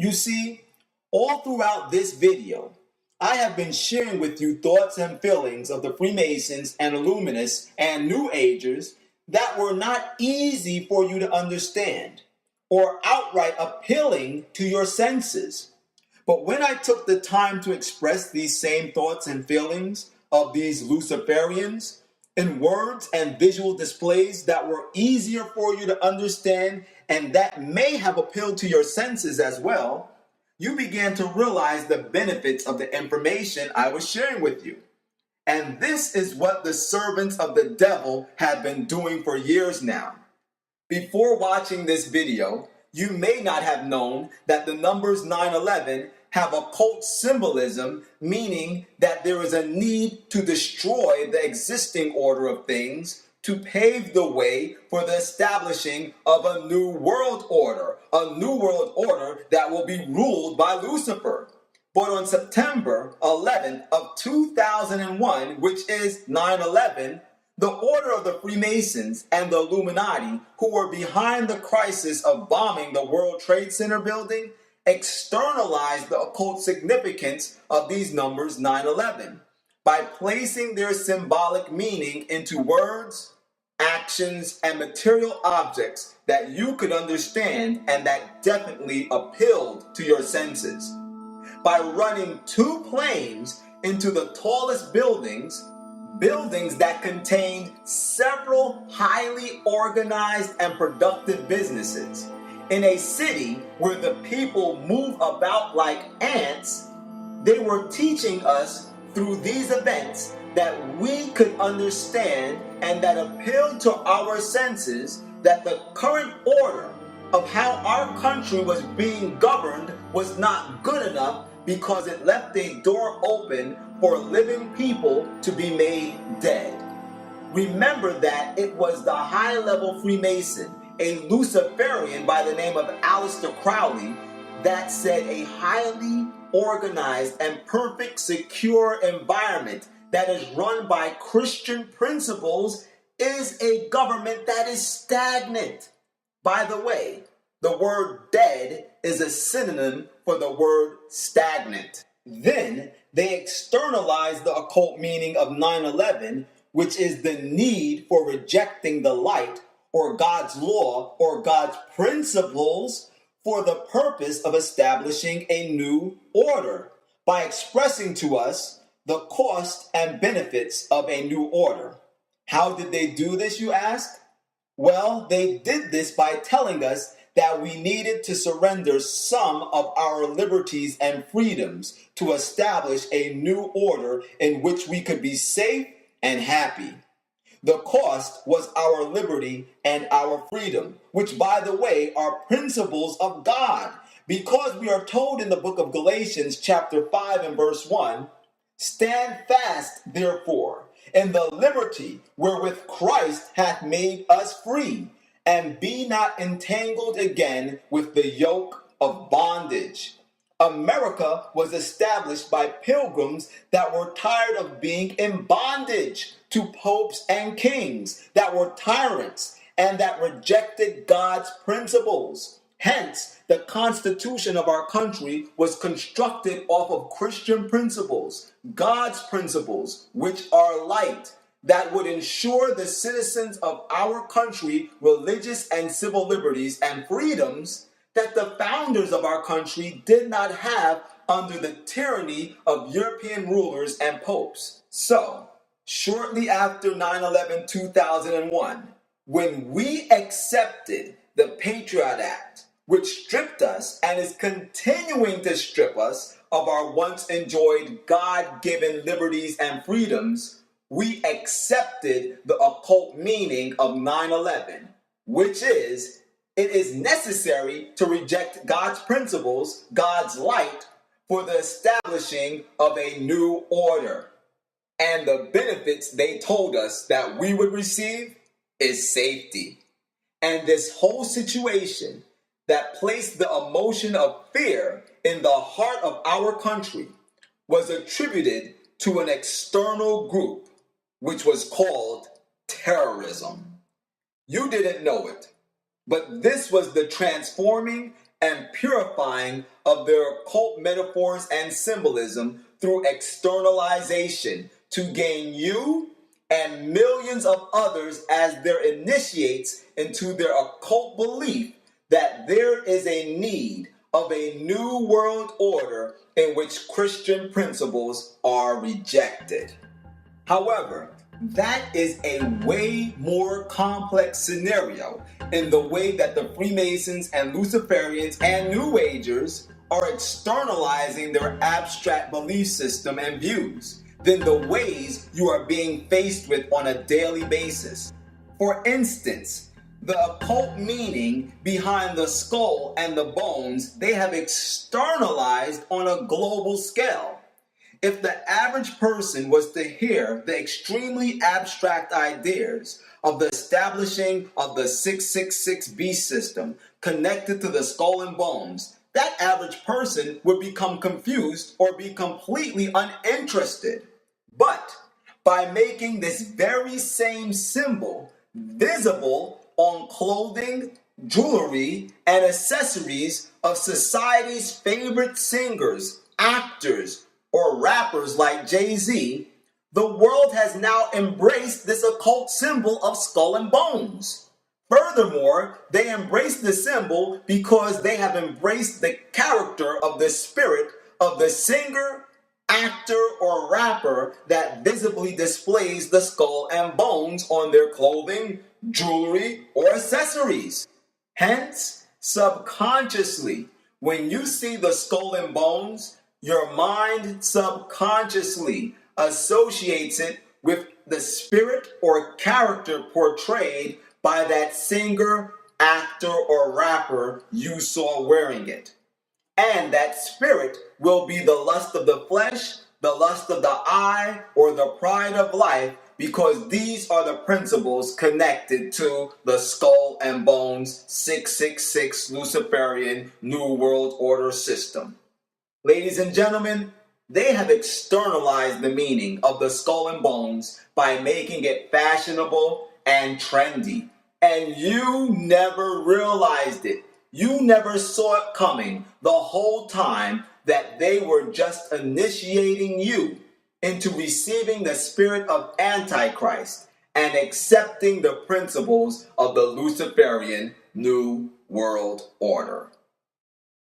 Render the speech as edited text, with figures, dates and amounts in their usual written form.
You see, all throughout this video, I have been sharing with you thoughts and feelings of the Freemasons and Illuminists and New Agers that were not easy for you to understand or outright appealing to your senses. But when I took the time to express these same thoughts and feelings of these Luciferians in words and visual displays that were easier for you to understand and that may have appealed to your senses as well, you began to realize the benefits of the information I was sharing with you. And this is what the servants of the devil have been doing for years now. Before watching this video, you may not have known that the numbers 911 have occult symbolism, meaning that there is a need to destroy the existing order of things to pave the way for the establishing of a new world order that will be ruled by Lucifer. But on September 11th of 2001, which is 9/11, the order of the Freemasons and the Illuminati, who were behind the crisis of bombing the World Trade Center building, externalized the occult significance of these numbers 9/11 by placing their symbolic meaning into words, actions, and material objects that you could understand and that definitely appealed to your senses. By running 2 planes into the tallest buildings that contained several highly organized and productive businesses, in a city where the people move about like ants, they were teaching us through these events that we could understand and that appealed to our senses that the current order of how our country was being governed was not good enough because it left a door open for living people to be made dead. Remember that it was the high-level Freemason, a Luciferian by the name of Aleister Crowley, that said a highly organized and perfect secure environment that is run by Christian principles is a government that is stagnant. By the way, the word dead is a synonym for the word stagnant. Then they externalized the occult meaning of 9/11, which is the need for rejecting the light or God's law or God's principles for the purpose of establishing a new order by expressing to us the cost and benefits of a new order. How did they do this, you ask? Well, they did this by telling us that we needed to surrender some of our liberties and freedoms to establish a new order in which we could be safe and happy. The cost was our liberty and our freedom, which, by the way, are principles of God, because we are told in the book of Galatians chapter 5 and verse 1, "Stand fast, therefore, in the liberty wherewith Christ hath made us free, and be not entangled again with the yoke of bondage." America was established by pilgrims that were tired of being in bondage to popes and kings, that were tyrants, and that rejected God's principles. Hence, the Constitution of our country was constructed off of Christian principles, God's principles, which are light, that would ensure the citizens of our country religious and civil liberties and freedoms that the founders of our country did not have under the tyranny of European rulers and popes. So, shortly after 9/11 2001, when we accepted the Patriot Act, which stripped us and is continuing to strip us of our once enjoyed God-given liberties and freedoms, we accepted the occult meaning of 9/11, which is, it is necessary to reject God's principles, God's light, for the establishing of a new order. And the benefits they told us that we would receive is safety. And this whole situation that placed the emotion of fear in the heart of our country was attributed to an external group, which was called terrorism. You didn't know it, but this was the transforming and purifying of their occult metaphors and symbolism through externalization to gain you and millions of others as their initiates into their occult belief that there is a need of a new world order in which Christian principles are rejected. However, that is a way more complex scenario in the way that the Freemasons and Luciferians and New Agers are externalizing their abstract belief system and views than the ways you are being faced with on a daily basis. For instance, the occult meaning behind the skull and the bones they have externalized on a global scale. If the average person was to hear the extremely abstract ideas of the establishing of the 666 beast system connected to the skull and bones, that average person would become confused or be completely uninterested. But by making this very same symbol visible on clothing, jewelry, and accessories of society's favorite singers, actors, or rappers like Jay-Z, the world has now embraced this occult symbol of skull and bones. Furthermore, they embrace the symbol because they have embraced the character of the spirit of the singer, actor, or rapper that visibly displays the skull and bones on their clothing, jewelry, or accessories. Hence, subconsciously, when you see the skull and bones, your mind subconsciously associates it with the spirit or character portrayed by that singer, actor, or rapper you saw wearing it. And that spirit will be the lust of the flesh, the lust of the eye, or the pride of life, because these are the principles connected to the skull and bones 666 Luciferian New World Order system. Ladies and gentlemen, they have externalized the meaning of the skull and bones by making it fashionable and trendy. And you never realized it. You never saw it coming the whole time that they were just initiating you into receiving the spirit of Antichrist and accepting the principles of the Luciferian New World Order.